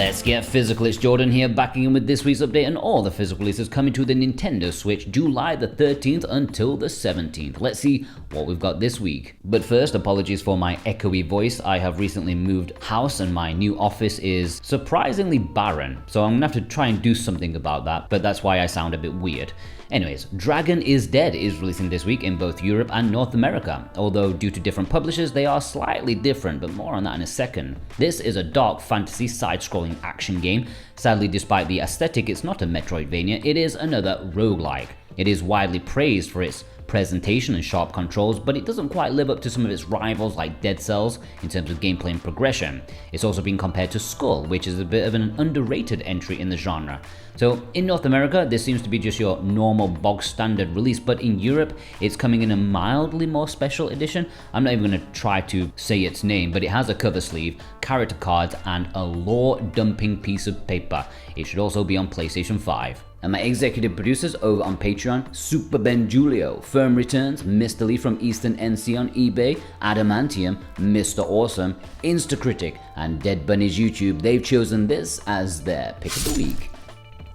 Let's get physical. It's Jordan here, backing in with this week's update and all the physical releases coming to the Nintendo Switch July the 13th until the 17th. Let's see what we've got this week. But first, apologies for my echoey voice. I have recently moved house and my new office is surprisingly barren, so I'm gonna have to try and do something about that, but that's why I sound a bit weird. Anyways, Dragon is Dead is releasing this week in both Europe and North America, although due to different publishers they are slightly different, but more on that in a second. This is a dark fantasy side-scrolling action game. Sadly, despite the aesthetic, it's not a Metroidvania, it is another roguelike. It is widely praised for its presentation and sharp controls, but it doesn't quite live up to some of its rivals like Dead Cells in terms of gameplay and progression. It's also been compared to Skull, which is a bit of an underrated entry in the genre. So in North America, this seems to be just your normal bog standard release, but in Europe, it's coming in a mildly more special edition. I'm not even going to try to say its name, but it has a cover sleeve, character cards, and a lore-dumping piece of paper. It should also be on PlayStation 5. And my executive producers over on Patreon, Super Ben Julio, Firm Returns, Mr. Lee from Eastern NC on eBay, Adamantium, Mr. Awesome, Instacritic, and Dead Bunny's YouTube, they've chosen this as their pick of the week.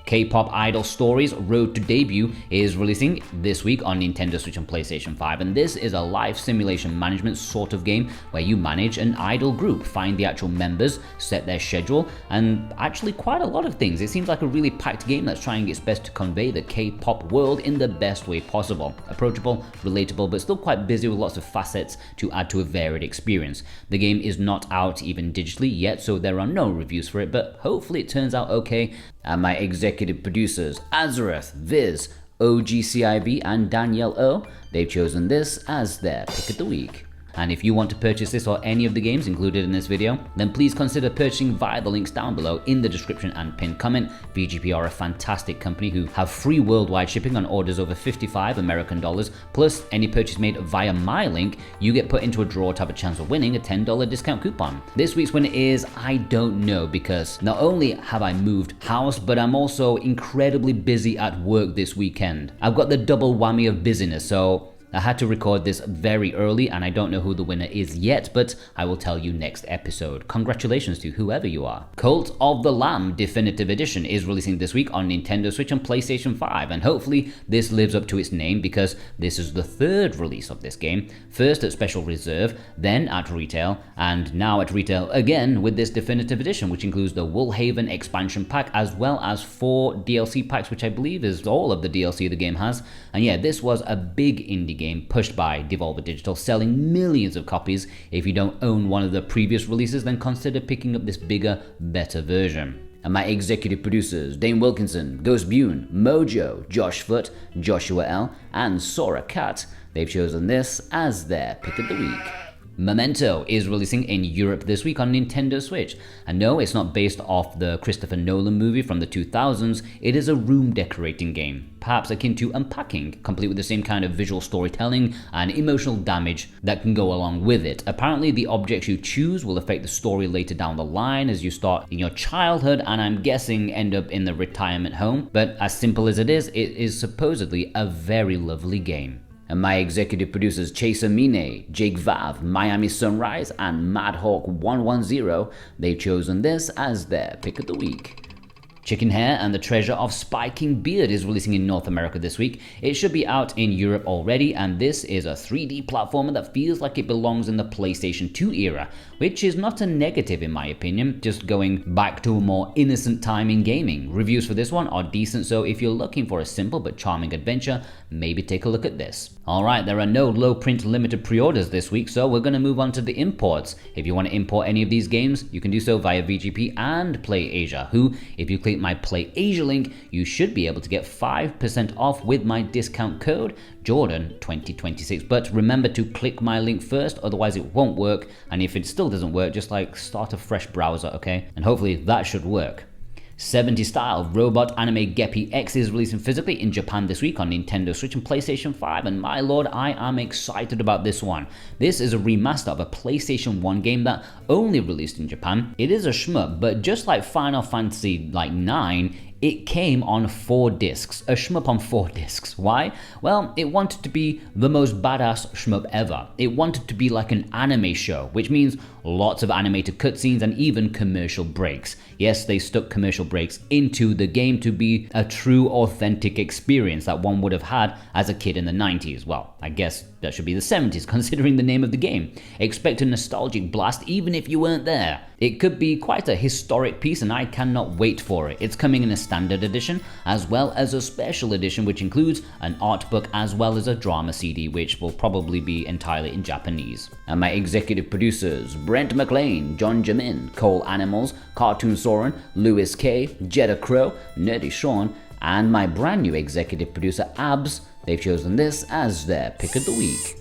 K-pop idol stories Road to Debut is releasing this week on Nintendo Switch and PlayStation 5, and this is a life simulation management sort of game where you manage an idol group, find the actual members, set their schedule, and actually quite a lot of things. It seems like a really packed game that's trying its best to convey the K-pop world in the best way possible. Approachable, relatable, but still quite busy with lots of facets to add to a varied experience. The game is not out even digitally yet, so there are no reviews for it, but hopefully it turns out okay. And my executive producers, Azareth, Viz, OGCIB, and Danielle O, they've chosen this as their pick of the week. And if you want to purchase this or any of the games included in this video, then please consider purchasing via the links down below in the description and pinned comment. VGP are a fantastic company who have free worldwide shipping on orders over $55 American, plus any purchase made via my link, you get put into a draw to have a chance of winning a $10 discount coupon. This week's winner is, I don't know, because not only have I moved house, but I'm also incredibly busy at work this weekend. I've got the double whammy of busyness, so I had to record this very early and I don't know who the winner is yet, but I will tell you next episode. Congratulations to whoever you are. Cult of the Lamb Definitive Edition is releasing this week on Nintendo Switch and PlayStation 5, and hopefully this lives up to its name because this is the third release of this game. First at Special Reserve, then at retail, and now at retail again with this Definitive Edition, which includes the Woolhaven expansion pack as well as 4 DLC packs, which I believe is all of the DLC the game has. And yeah, this was a big indie game pushed by Devolver Digital, selling millions of copies. If you don't own one of the previous releases, then consider picking up this bigger, better version. And my executive producers, Dane Wilkinson, Ghost Bune, Mojo, Josh Foot, Joshua L, and Sora Cat, they've chosen this as their pick of the week. Momento is releasing in Europe this week on Nintendo Switch. And no, it's not based off the Christopher Nolan movie from the 2000s, it is a room decorating game, perhaps akin to Unpacking, complete with the same kind of visual storytelling and emotional damage that can go along with it. Apparently the objects you choose will affect the story later down the line as you start in your childhood and I'm guessing end up in the retirement home, but as simple as it is supposedly a very lovely game. And my executive producers Chaser Mine, Jake Vav, Miami Sunrise, and Madhawk110, they've chosen this as their pick of the week. Chickenhare and the Treasure of Spiking Beard is releasing in North America this week. It should be out in Europe already, and this is a 3D platformer that feels like it belongs in the PlayStation 2 era, which is not a negative in my opinion, just going back to a more innocent time in gaming. Reviews for this one are decent, so if you're looking for a simple but charming adventure, maybe take a look at this. Alright, there are no low print limited pre-orders this week, so we're going to move on to the imports. If you want to import any of these games, you can do so via VGP and PlayAsia, who, if you click my PlayAsia link, you should be able to get 5% off with my discount code Jordan2026. But remember to click my link first, otherwise it won't work, and if it still doesn't work, just like start a fresh browser, okay? And hopefully that should work. 70s style robot anime Geppy-X is releasing physically in Japan this week on Nintendo Switch and PlayStation 5, and my lord, I am excited about this one. This is a remaster of a PlayStation 1 game that only released in Japan. It is a shmup, but just like Final Fantasy 9, it came on 4 discs, a shmup on 4 discs. Why? Well, it wanted to be the most badass shmup ever. It wanted to be like an anime show, which means lots of animated cutscenes and even commercial breaks. Yes, they stuck commercial breaks into the game to be a true, authentic experience that one would have had as a kid in the 90s. Well, I guess that should be the 70s, considering the name of the game. Expect a nostalgic blast even if you weren't there. It could be quite a historic piece and I cannot wait for it. It's coming in a standard edition as well as a special edition, which includes an art book as well as a drama CD, which will probably be entirely in Japanese. And my executive producers, Brent McLean, John Jamin, Cole Animals, Cartoon Soren, Lewis K, Jetta Crow, Nerdy Sean, and my brand new executive producer, Abs, they've chosen this as their pick of the week.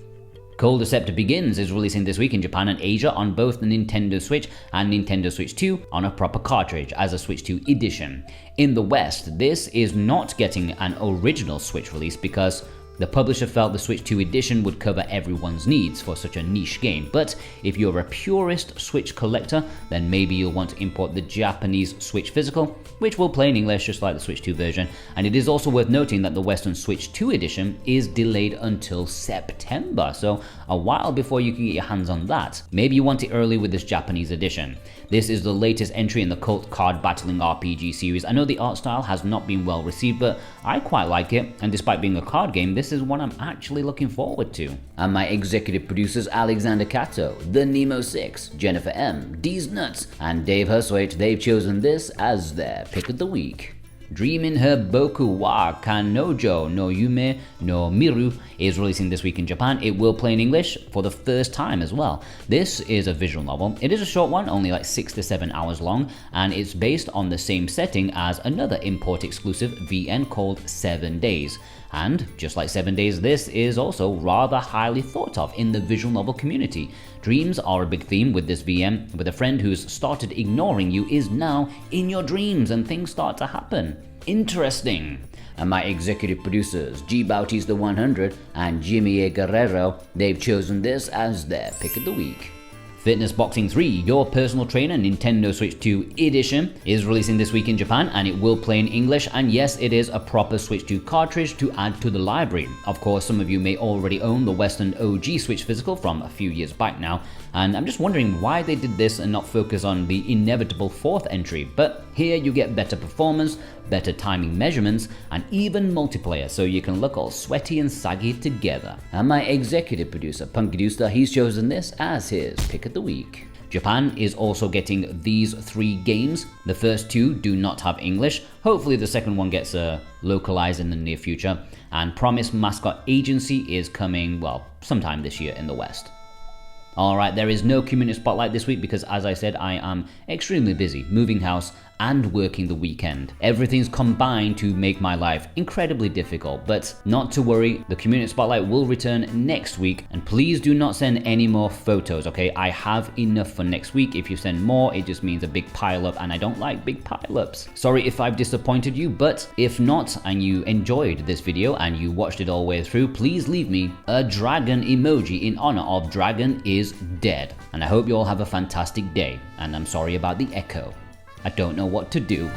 Culdcept Begins is releasing this week in Japan and Asia on both the Nintendo Switch and Nintendo Switch 2 on a proper cartridge as a Switch 2 edition. In the West, this is not getting an original Switch release because the publisher felt the Switch 2 edition would cover everyone's needs for such a niche game, but if you're a purist Switch collector, then maybe you'll want to import the Japanese Switch physical, which will play in English just like the Switch 2 version. And it is also worth noting that the Western Switch 2 edition is delayed until September, so a while before you can get your hands on that. Maybe you want it early with this Japanese edition. This is the latest entry in the cult card battling RPG series. I know the art style has not been well received, but I quite like it, and despite being a card game, this is one I'm actually looking forward to. And my executive producers Alexander Cato, The Nemo 6, Jennifer M, D's Nuts, and Dave Huswaite, they've chosen this as their pick of the week. Dreamin her Boku wa Kanojo no Yume no Miru is releasing this week in Japan. It will play in English for the first time as well. This is a visual novel. It is a short one, only like 6 to 7 hours long, and it's based on the same setting as another import exclusive VN called 7 Days. And just like 7 Days, this is also rather highly thought of in the visual novel community. Dreams are a big theme with this VM, with a friend who's started ignoring you is now in your dreams and things start to happen. Interesting. And my executive producers, G Bautista 100 and Jimmy A. Guerrero, they've chosen this as their pick of the week. Fitness Boxing 3, Your Personal Trainer Nintendo Switch 2 Edition is releasing this week in Japan and it will play in English, and yes, it is a proper Switch 2 cartridge to add to the library. Of course, some of you may already own the Western OG Switch physical from a few years back now, and I'm just wondering why they did this and not focus on the inevitable 4th entry, but here you get better performance, better timing measurements, and even multiplayer, so you can look all sweaty and saggy together. And my executive producer, Punkadusta, he's chosen this as his pick of the week. Japan is also getting these 3 games. The first 2 do not have English. Hopefully the second one gets localized in the near future. And Promise Mascot Agency is coming, well, sometime this year in the West. Alright, there is no community spotlight this week because, as I said, I am extremely busy moving house and working the weekend. Everything's combined to make my life incredibly difficult, but not to worry, the community spotlight will return next week, and please do not send any more photos, okay? I have enough for next week. If you send more, it just means a big pile up, and I don't like big pile ups. Sorry if I've disappointed you, but if not, and you enjoyed this video and you watched it all the way through, please leave me a dragon emoji in honor of Dragon is Dead. And I hope you all have a fantastic day, and I'm sorry about the echo. I don't know what to do.